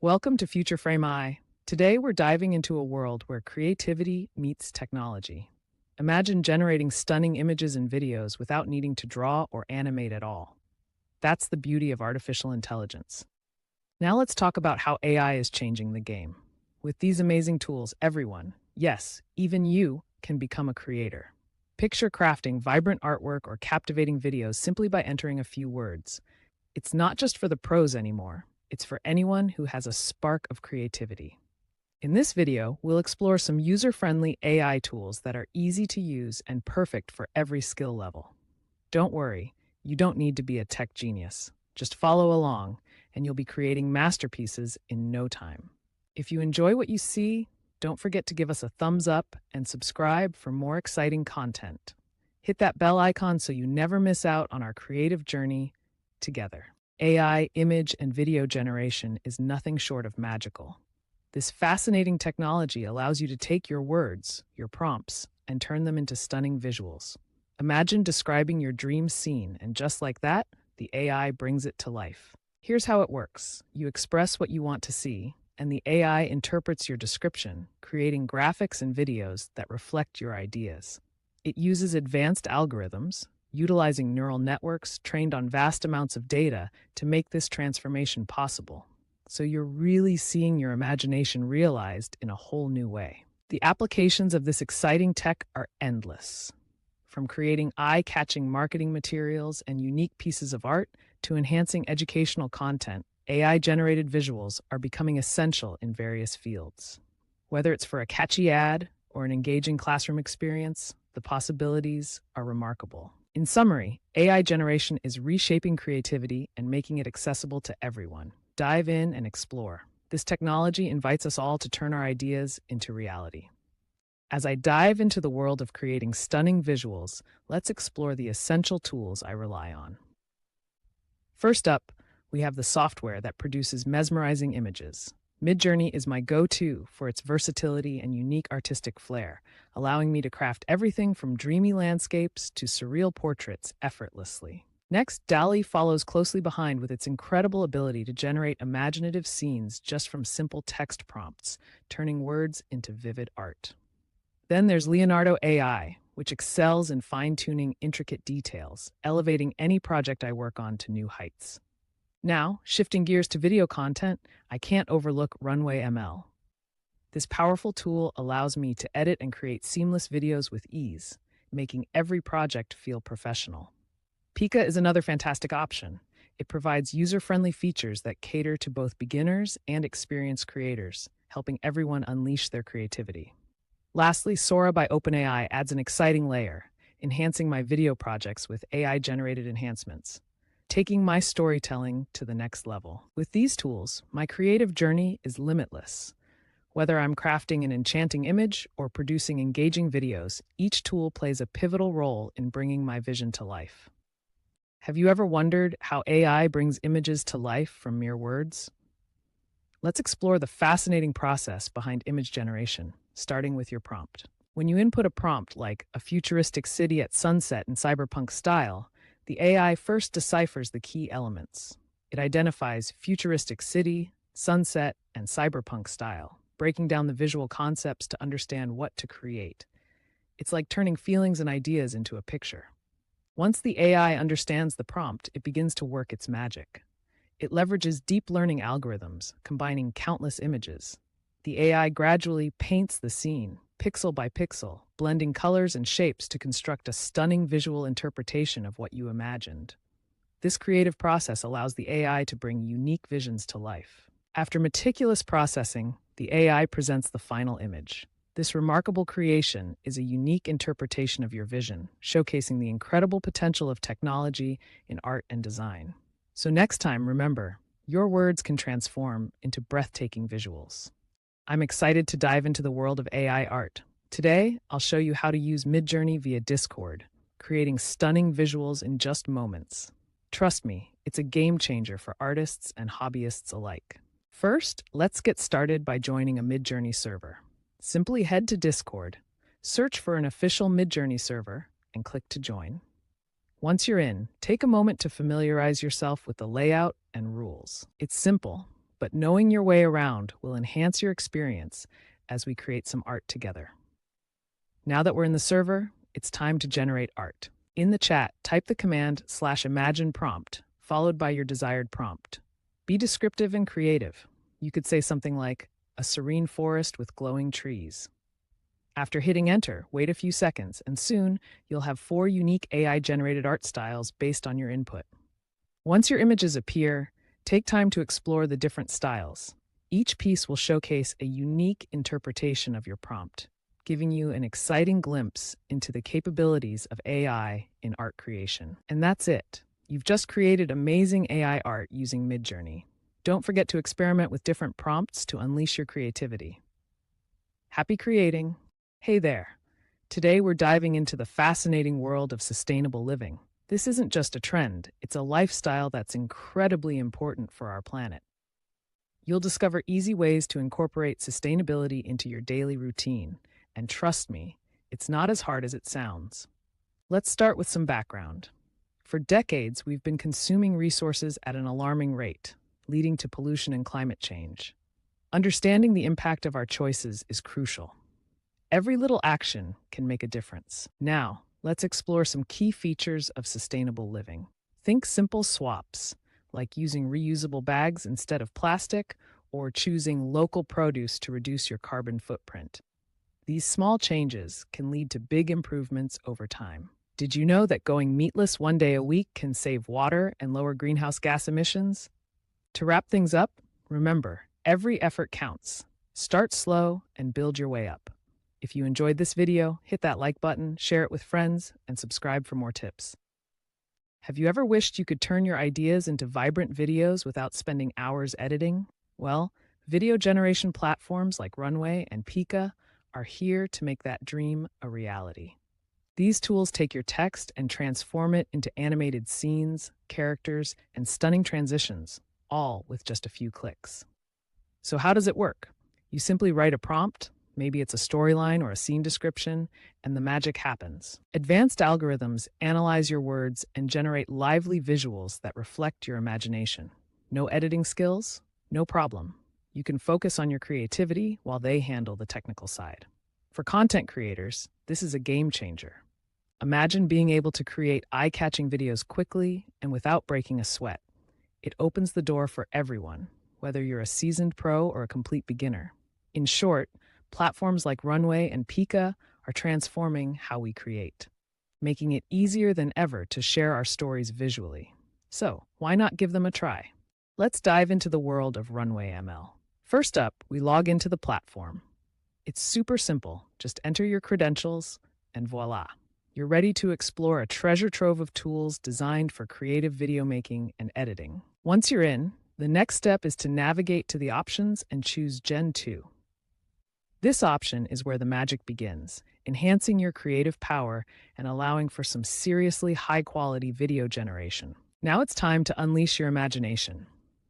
Welcome to Future Frame I. Today we're diving into a world where creativity meets technology. Imagine generating stunning images and videos without needing to draw or animate at all. That's the beauty of artificial intelligence. Now let's talk about how AI is changing the game. With these amazing tools, everyone, yes, even you, can become a creator. Picture crafting vibrant artwork or captivating videos simply by entering a few words. It's not just for the pros anymore. It's for anyone who has a spark of creativity. In this video, we'll explore some user-friendly AI tools that are easy to use and perfect for every skill level. Don't worry, you don't need to be a tech genius. Just follow along, and you'll be creating masterpieces in no time. If you enjoy what you see, don't forget to give us a thumbs up and subscribe for more exciting content. Hit that bell icon so you never miss out on our creative journey together. AI image and video generation is nothing short of magical. This fascinating technology allows you to take your words, your prompts, and turn them into stunning visuals. Imagine describing your dream scene, and just like that, the AI brings it to life. Here's how it works. You express what you want to see, and the AI interprets your description, creating graphics and videos that reflect your ideas. It uses advanced algorithms, utilizing neural networks trained on vast amounts of data to make this transformation possible. So you're really seeing your imagination realized in a whole new way. The applications of this exciting tech are endless. From creating eye-catching marketing materials and unique pieces of art to enhancing educational content, AI-generated visuals are becoming essential in various fields. Whether it's for a catchy ad or an engaging classroom experience, the possibilities are remarkable. In summary, AI generation is reshaping creativity and making it accessible to everyone. Dive in and explore. This technology invites us all to turn our ideas into reality. As I dive into the world of creating stunning visuals, let's explore the essential tools I rely on. First up, we have the software that produces mesmerizing images. Midjourney is my go-to for its versatility and unique artistic flair, allowing me to craft everything from dreamy landscapes to surreal portraits effortlessly. Next, DALL follows closely behind with its incredible ability to generate imaginative scenes just from simple text prompts, turning words into vivid art. Then there's Leonardo AI, which excels in fine-tuning intricate details, elevating any project I work on to new heights. Now, shifting gears to video content, I can't overlook Runway ML. This powerful tool allows me to edit and create seamless videos with ease, making every project feel professional. Pika is another fantastic option. It provides user-friendly features that cater to both beginners and experienced creators, helping everyone unleash their creativity. Lastly, Sora by OpenAI adds an exciting layer, enhancing my video projects with AI-generated enhancements, taking my storytelling to the next level. With these tools, my creative journey is limitless. Whether I'm crafting an enchanting image or producing engaging videos, each tool plays a pivotal role in bringing my vision to life. Have you ever wondered how AI brings images to life from mere words? Let's explore the fascinating process behind image generation, starting with your prompt. When you input a prompt like a futuristic city at sunset in cyberpunk style, the AI first deciphers the key elements. It identifies futuristic city, sunset, and cyberpunk style, breaking down the visual concepts to understand what to create. It's like turning feelings and ideas into a picture. Once the AI understands the prompt, it begins to work its magic. It leverages deep learning algorithms, combining countless images. The AI gradually paints the scene, pixel by pixel, blending colors and shapes to construct a stunning visual interpretation of what you imagined. This creative process allows the AI to bring unique visions to life. After meticulous processing, the AI presents the final image. This remarkable creation is a unique interpretation of your vision, showcasing the incredible potential of technology in art and design. So next time, remember, your words can transform into breathtaking visuals. I'm excited to dive into the world of AI art. Today, I'll show you how to use Midjourney via Discord, creating stunning visuals in just moments. Trust me, it's a game changer for artists and hobbyists alike. First, let's get started by joining a Midjourney server. Simply head to Discord, search for an official Midjourney server, and click to join. Once you're in, take a moment to familiarize yourself with the layout and rules. It's simple. but knowing your way around will enhance your experience as we create some art together. Now that we're in the server, it's time to generate art. In the chat, type the command /imagine prompt, followed by your desired prompt. Be descriptive and creative. You could say something like, a serene forest with glowing trees. After hitting enter, wait a few seconds, and soon you'll have 4 unique AI-generated art styles based on your input. Once your images appear, take time to explore the different styles. Each piece will showcase a unique interpretation of your prompt, giving you an exciting glimpse into the capabilities of AI in art creation. And that's it. You've just created amazing AI art using Midjourney. Don't forget to experiment with different prompts to unleash your creativity. Happy creating! Hey there! Today we're diving into the fascinating world of sustainable living. This isn't just a trend, it's a lifestyle that's incredibly important for our planet. You'll discover easy ways to incorporate sustainability into your daily routine. And trust me, it's not as hard as it sounds. Let's start with some background. For decades, we've been consuming resources at an alarming rate, leading to pollution and climate change. Understanding the impact of our choices is crucial. Every little action can make a difference. Now, let's explore some key features of sustainable living. Think simple swaps, like using reusable bags instead of plastic or choosing local produce to reduce your carbon footprint. These small changes can lead to big improvements over time. Did you know that going meatless one day a week can save water and lower greenhouse gas emissions? To wrap things up, remember, every effort counts. Start slow and build your way up. If you enjoyed this video, hit that like button, share it with friends, and subscribe for more tips. Have you ever wished you could turn your ideas into vibrant videos without spending hours editing? Well, video generation platforms like Runway and Pika are here to make that dream a reality. These tools take your text and transform it into animated scenes, characters, and stunning transitions, all with just a few clicks. So how does it work? You simply write a prompt, maybe it's a storyline or a scene description, and the magic happens. Advanced algorithms analyze your words and generate lively visuals that reflect your imagination. No editing skills? No problem. You can focus on your creativity while they handle the technical side. For content creators, this is a game changer. Imagine being able to create eye-catching videos quickly and without breaking a sweat. It opens the door for everyone, whether you're a seasoned pro or a complete beginner. In short, platforms like Runway and Pika are transforming how we create, making it easier than ever to share our stories visually. So, why not give them a try? Let's dive into the world of Runway ML. First up, we log into the platform. It's super simple. Just enter your credentials, and voila. You're ready to explore a treasure trove of tools designed for creative video making and editing. Once you're in, the next step is to navigate to the options and choose Gen 2. This option is where the magic begins, enhancing your creative power and allowing for some seriously high-quality video generation. Now it's time to unleash your imagination.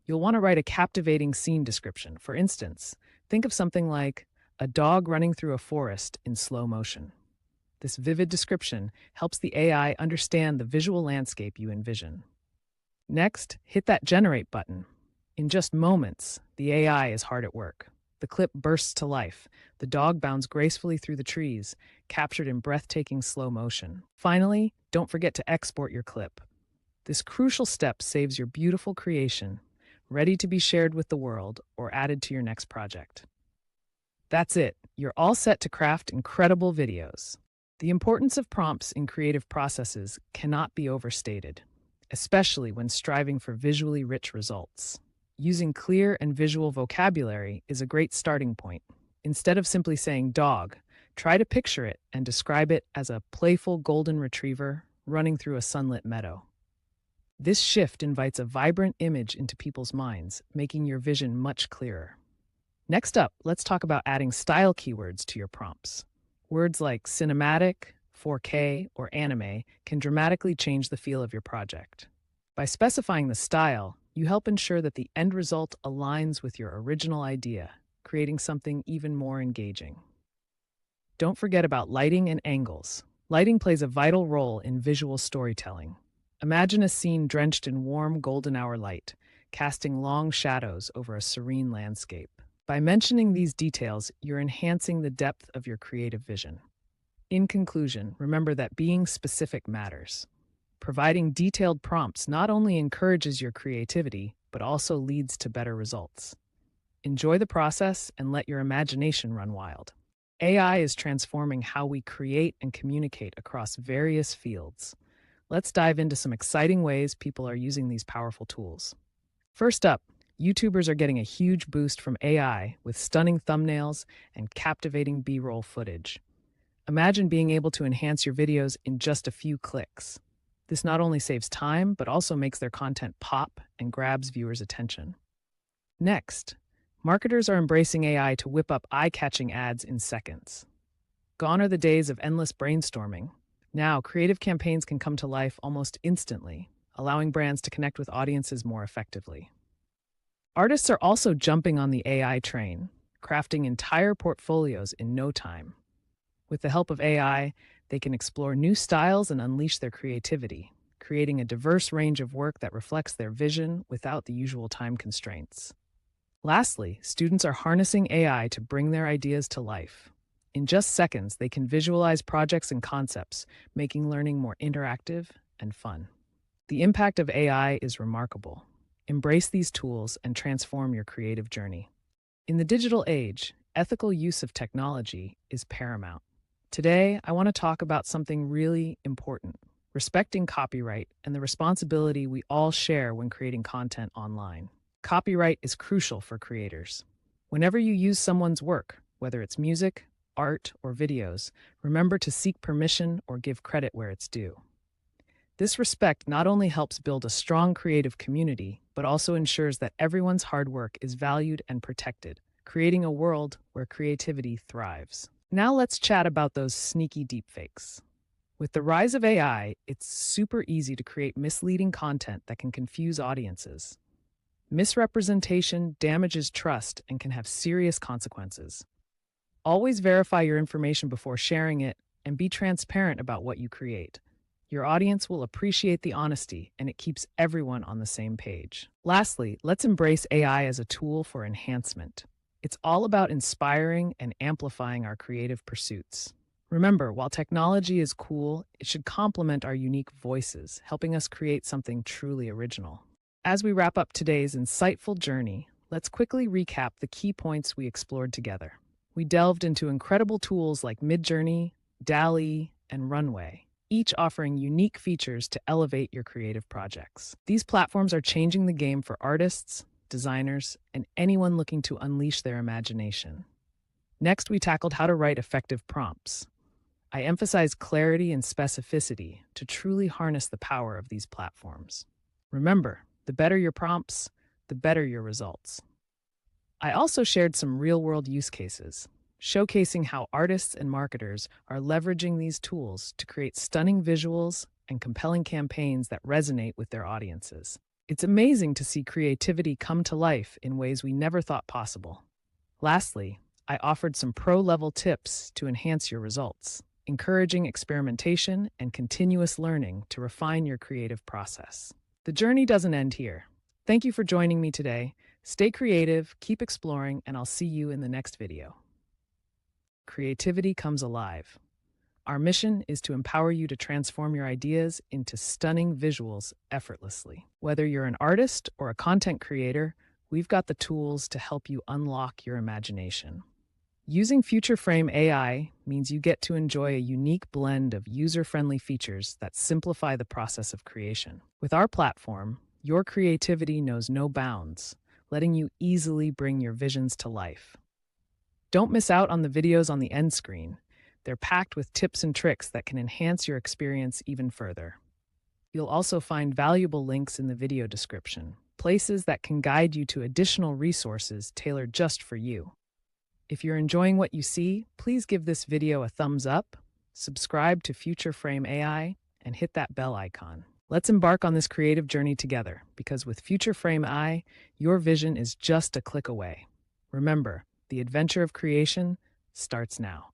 You'll want to write a captivating scene description. For instance, think of something like a dog running through a forest in slow motion. This vivid description helps the AI understand the visual landscape you envision. Next, hit that generate button. In just moments, the AI is hard at work. The clip bursts to life. The dog bounds gracefully through the trees, captured in breathtaking slow motion. Finally, don't forget to export your clip. This crucial step saves your beautiful creation, ready to be shared with the world or added to your next project. That's it. You're all set to craft incredible videos. The importance of prompts in creative processes cannot be overstated, especially when striving for visually rich results. Using clear and visual vocabulary is a great starting point. Instead of simply saying dog, try to picture it and describe it as a playful golden retriever running through a sunlit meadow. This shift invites a vibrant image into people's minds, making your vision much clearer. Next up, let's talk about adding style keywords to your prompts. Words like cinematic, 4K, or anime can dramatically change the feel of your project. By specifying the style, you help ensure that the end result aligns with your original idea, creating something even more engaging. Don't forget about lighting and angles. Lighting plays a vital role in visual storytelling. Imagine a scene drenched in warm golden hour light, casting long shadows over a serene landscape. By mentioning these details, you're enhancing the depth of your creative vision. In conclusion, remember that being specific matters. Providing detailed prompts not only encourages your creativity, but also leads to better results. Enjoy the process and let your imagination run wild. AI is transforming how we create and communicate across various fields. Let's dive into some exciting ways people are using these powerful tools. First up, YouTubers are getting a huge boost from AI with stunning thumbnails and captivating B-roll footage. Imagine being able to enhance your videos in just a few clicks. This not only saves time, but also makes their content pop and grabs viewers' attention. Next, marketers are embracing AI to whip up eye-catching ads in seconds. Gone are the days of endless brainstorming. Now, creative campaigns can come to life almost instantly, allowing brands to connect with audiences more effectively. Artists are also jumping on the AI train, crafting entire portfolios in no time. With the help of AI, they can explore new styles and unleash their creativity, creating a diverse range of work that reflects their vision without the usual time constraints. Lastly, students are harnessing AI to bring their ideas to life. In just seconds, they can visualize projects and concepts, making learning more interactive and fun. The impact of AI is remarkable. Embrace these tools and transform your creative journey. In the digital age, ethical use of technology is paramount. Today, I want to talk about something really important: respecting copyright and the responsibility we all share when creating content online. Copyright is crucial for creators. Whenever you use someone's work, whether it's music, art, or videos, remember to seek permission or give credit where it's due. This respect not only helps build a strong creative community, but also ensures that everyone's hard work is valued and protected, creating a world where creativity thrives. Now let's chat about those sneaky deepfakes. With the rise of AI, it's super easy to create misleading content that can confuse audiences. Misrepresentation damages trust and can have serious consequences. Always verify your information before sharing it and be transparent about what you create. Your audience will appreciate the honesty, and it keeps everyone on the same page. Lastly, let's embrace AI as a tool for enhancement. It's all about inspiring and amplifying our creative pursuits. Remember, while technology is cool, it should complement our unique voices, helping us create something truly original. As we wrap up today's insightful journey, let's quickly recap the key points we explored together. We delved into incredible tools like Midjourney, DALL, and Runway, each offering unique features to elevate your creative projects. These platforms are changing the game for artists, designers, and anyone looking to unleash their imagination. Next, we tackled how to write effective prompts. I emphasized clarity and specificity to truly harness the power of these platforms. Remember, the better your prompts, the better your results. I also shared some real-world use cases, showcasing how artists and marketers are leveraging these tools to create stunning visuals and compelling campaigns that resonate with their audiences. It's amazing to see creativity come to life in ways we never thought possible. Lastly, I offered some pro-level tips to enhance your results, encouraging experimentation and continuous learning to refine your creative process. The journey doesn't end here. Thank you for joining me today. Stay creative, keep exploring, and I'll see you in the next video. Creativity comes alive. Our mission is to empower you to transform your ideas into stunning visuals effortlessly. Whether you're an artist or a content creator, we've got the tools to help you unlock your imagination. Using Future Frame AI means you get to enjoy a unique blend of user-friendly features that simplify the process of creation. With our platform, your creativity knows no bounds, letting you easily bring your visions to life. Don't miss out on the videos on the end screen. They're packed with tips and tricks that can enhance your experience even further. You'll also find valuable links in the video description, places that can guide you to additional resources tailored just for you. If you're enjoying what you see, please give this video a thumbs up, subscribe to Future Frame AI, and hit that bell icon. Let's embark on this creative journey together, because with Future Frame AI, your vision is just a click away. Remember, the adventure of creation starts now.